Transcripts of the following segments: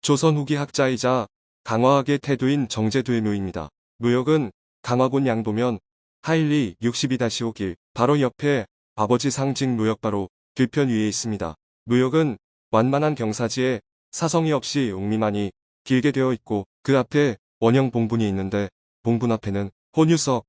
조선 후기 학자이자 강화학의 태두인 정제두의 묘입니다. 묘역은 강화군 양도면 하일리 62-5길 바로 옆에 아버지 상징 묘역 바로 들편 위에 있습니다. 묘역은 완만한 경사지에 사성이 없이 옥미만이 길게 되어 있고 그 앞에 원형 봉분이 있는데 봉분 앞에는 혼유석,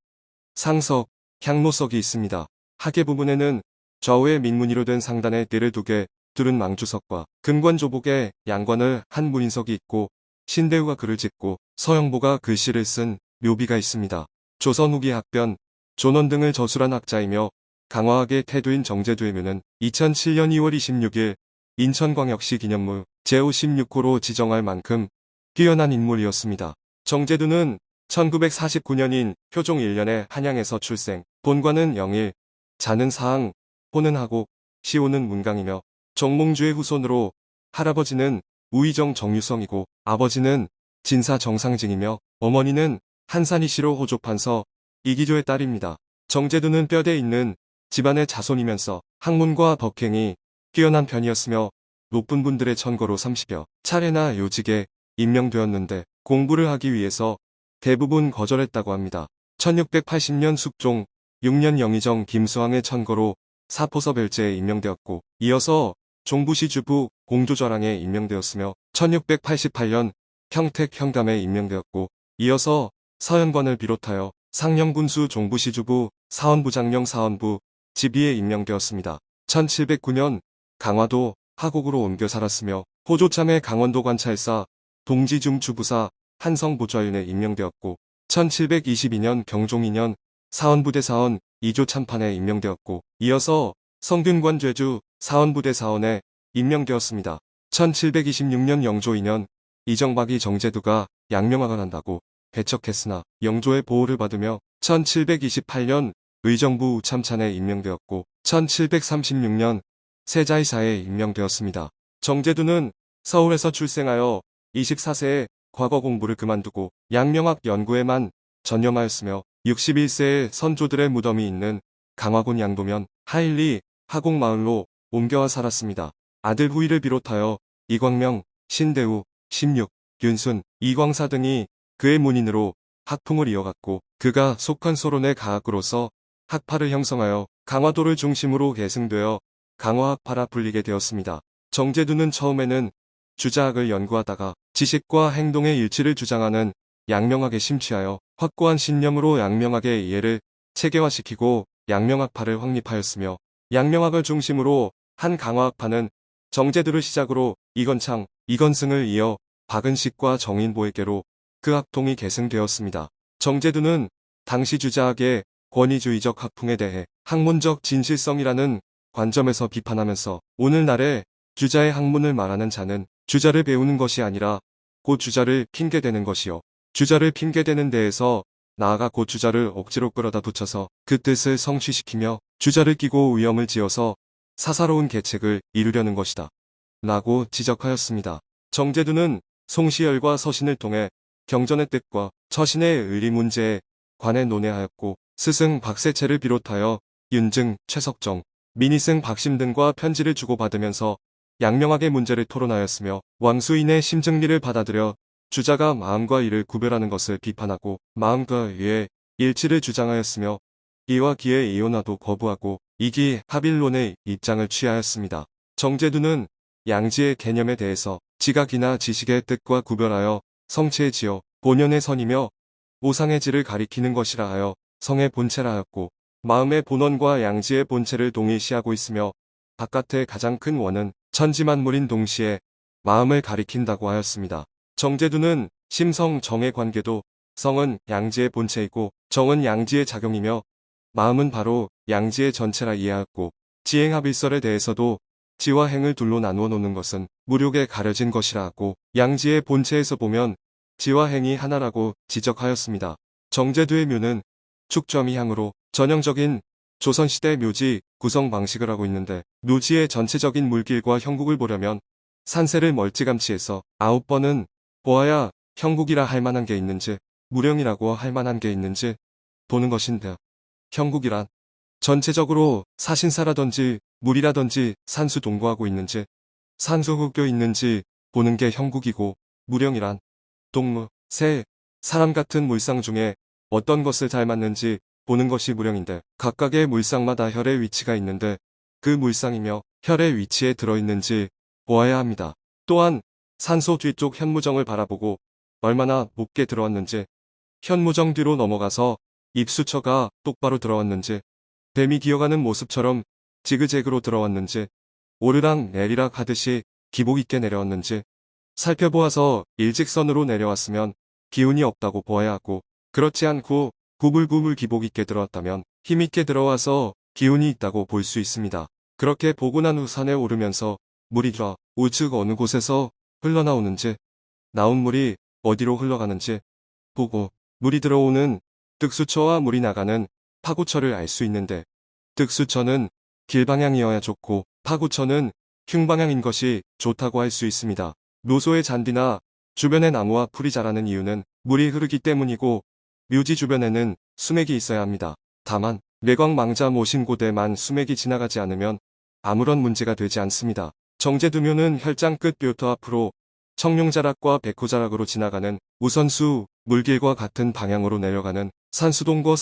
상석, 향로석이 있습니다. 하계 부분에는 좌우에 민무늬로 된 상단에 띠를 2개 두른 망주석과 금관조복에 양관을 한 문인석이 있고 신대우가 글을 짓고 서영보가 글씨를 쓴 묘비가 있습니다. 조선 후기 학변, 존원 등을 저술한 학자이며 강화학의 태두인 정제두의 묘는 2007년 2월 26일 인천광역시 기념물 제56호로 지정할 만큼 뛰어난 인물이었습니다. 정제두는 1949년인 효종 1년에 한양에서 출생, 본관은 영일, 자는 사항, 호는 하곡, 시호는 문강이며 정몽주의 후손으로 할아버지는 우의정 정유성이고 아버지는 진사 정상징이며 어머니는 한산이시로 호조판서 이기조의 딸입니다. 정제두는 뼈대 있는 집안의 자손이면서 학문과 법행이 뛰어난 편이었으며 높은 분들의 천거로 30여 차례나 요직에 임명되었는데 공부를 하기 위해서 대부분 거절했다고 합니다. 1680년 숙종 6년 영의정 김수항의 천거로 사포서 별제에 임명되었고 이어서 종부시 주부 공조좌랑에 임명되었으며 1688년 평택 현감에 임명되었고 이어서 서현관을 비롯하여 상령군수 종부시 주부 사원부장령 사원부 지비에 임명되었습니다. 1709년 강화도 하곡으로 옮겨 살았으며 호조참의 강원도 관찰사 동지중 주부사 한성보좌윤에 임명되었고 1722년 경종 2년 사원부대사원 2조 참판에 임명되었고 이어서 성균관 죄주 사원부대사원에 임명되었습니다. 1726년 영조 2년 이정박이 정제두가 양명학을 한다고 배척했으나 영조의 보호를 받으며 1728년 의정부 우참찬에 임명되었고 1736년 세자이사에 임명되었습니다. 정제두는 서울에서 출생하여 24세에 과거 공부를 그만두고 양명학 연구에만 전념하였으며 61세에 선조들의 무덤이 있는 강화군 양도면 하일리 하곡마을로 옮겨와 살았습니다. 아들 후이를 비롯하여 이광명, 신대우, 심육, 윤순, 이광사 등이 그의 문인으로 학풍을 이어갔고 그가 속한 소론의 가학으로서 학파를 형성하여 강화도를 중심으로 계승되어 강화학파라 불리게 되었습니다. 정제두는 처음에는 주자학을 연구하다가 지식과 행동의 일치를 주장하는 양명학에 심취하여 확고한 신념으로 양명학의 이해를 체계화시키고 양명학파를 확립하였으며 양명학을 중심으로 한 강화학파는 정제두를 시작으로 이건창, 이건승을 이어 박은식과 정인보에게로 그 학통이 계승되었습니다. 정제두는 당시 주자학의 권위주의적 학풍에 대해 학문적 진실성이라는 관점에서 비판하면서 오늘날의 주자의 학문을 말하는 자는 주자를 배우는 것이 아니라 곧 주자를 핑계대는 것이요. 주자를 핑계대는 데에서 나아가 곧 주자를 억지로 끌어다 붙여서 그 뜻을 성취시키며 주자를 끼고 위험을 지어서 사사로운 계책을 이루려는 것이다. 라고 지적하였습니다. 정제두는 송시열과 서신을 통해 경전의 뜻과 처신의 의리 문제에 관해 논해하였고 스승 박세채를 비롯하여 윤증, 최석정, 민희승 박심 등과 편지를 주고받으면서 양명학의 문제를 토론하였으며 왕수인의 심증리를 받아들여 주자가 마음과 이를 구별하는 것을 비판하고 마음과 의의 일치를 주장하였으며 이와 기의 이혼화도 거부하고 이기 합일론의 입장을 취하였습니다. 정제두는 양지의 개념에 대해서 지각이나 지식의 뜻과 구별하여 성체의 지어 본연의 선이며 오상의 질을 가리키는 것이라 하여 성의 본체라 하였고 마음의 본원과 양지의 본체를 동일시하고 있으며 바깥의 가장 큰 원은 천지만물인 동시에 마음을 가리킨다고 하였습니다. 정제두는 심성 정의 관계도 성은 양지의 본체이고 정은 양지의 작용이며 마음은 바로 양지의 전체라 이해하였고 지행합일설에 대해서도 지와 행을 둘로 나누어 놓는 것은 무력에 가려진 것이라 하고 양지의 본체에서 보면 지와 행이 하나라고 지적하였습니다. 정제두의 묘는 축점이향으로 전형적인 조선시대 묘지 구성 방식을 하고 있는데 묘지의 전체적인 물길과 형국을 보려면 산세를 멀찌감치해서 9번은 보아야 형국이라 할 만한 게 있는지 무령이라고 할 만한 게 있는지 보는 것인데 형국이란 전체적으로 사신사라든지 물이라든지 산수 동거하고 있는지 산수 흑교 있는지 보는 게 형국이고 무령이란 동물, 새, 사람 같은 물상 중에 어떤 것을 닮았는지 보는 것이 무령인데 각각의 물상마다 혈의 위치가 있는데 그 물상이며 혈의 위치에 들어있는지 보아야 합니다. 또한 산소 뒤쪽 현무정을 바라보고 얼마나 높게 들어왔는지, 현무정 뒤로 넘어가서 입수처가 똑바로 들어왔는지, 뱀이 기어가는 모습처럼 지그재그로 들어왔는지, 오르락 내리락 하듯이 기복 있게 내려왔는지 살펴보아서 일직선으로 내려왔으면 기운이 없다고 보아야 하고, 그렇지 않고 구불구불 기복 있게 들어왔다면 힘있게 들어와서 기운이 있다고 볼 수 있습니다. 그렇게 보고 난 후 산에 오르면서 물이 우측 어느 곳에서 흘러나오는지, 나온 물이 어디로 흘러가는지 보고 물이 들어오는 득수처와 물이 나가는 파구처를 알 수 있는데, 득수처는 길방향이어야 좋고 파구처는 흉방향인 것이 좋다고 할 수 있습니다. 묘소의 잔디나 주변에 나무와 풀이 자라는 이유는 물이 흐르기 때문이고, 묘지 주변에는 수맥이 있어야 합니다. 다만 매광 망자 모신고대만 수맥이 지나가지 않으면 아무런 문제가 되지 않습니다. 정제두묘는 혈장 끝 묘터 앞으로 청룡자락과 백호자락으로 지나가는 우선수 물길과 같은 방향으로 내려가는 산수동거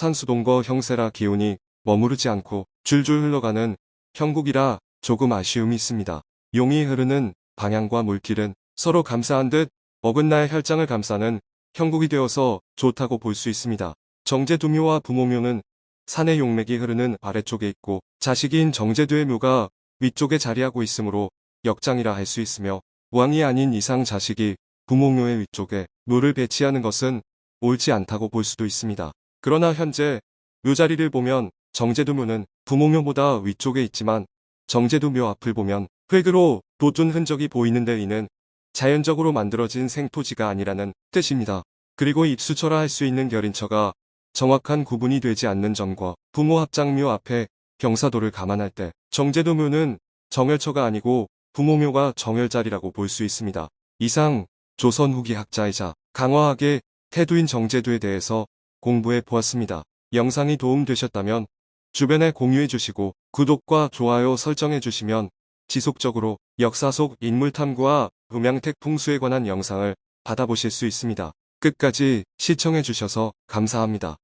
형세라 기운이 머무르지 않고 줄줄 흘러가는 형국이라 조금 아쉬움이 있습니다. 용이 흐르는 방향과 물길은 서로 감싸한 듯 어긋나의 혈장을 감싸는 형국이 되어서 좋다고 볼 수 있습니다. 정제두묘와 부모묘는 산의 용맥이 흐르는 아래쪽에 있고 자식인 정제두의 묘가 위쪽에 자리하고 있으므로 역장이라 할 수 있으며, 왕이 아닌 이상 자식이 부모묘의 위쪽에 묘를 배치하는 것은 옳지 않다고 볼 수도 있습니다. 그러나 현재 묘자리를 보면 정제두묘는 부모묘보다 위쪽에 있지만 정제두묘 앞을 보면 흙으로 돋운 흔적이 보이는데 이는 자연적으로 만들어진 생토지가 아니라는 뜻입니다. 그리고 입수처라 할 수 있는 결인처가 정확한 구분이 되지 않는 점과 부모합장묘 앞에 경사도를 감안할 때 정제두묘는 정열처가 아니고 부모묘가 정열자리라고 볼 수 있습니다. 이상 조선 후기 학자이자 강화학의 태두인 정제두에 대해서 공부해 보았습니다. 영상이 도움되셨다면 주변에 공유해 주시고 구독과 좋아요 설정해 주시면 지속적으로 역사 속 인물 탐구와 음양택 풍수에 관한 영상을 받아보실 수 있습니다. 끝까지 시청해 주셔서 감사합니다.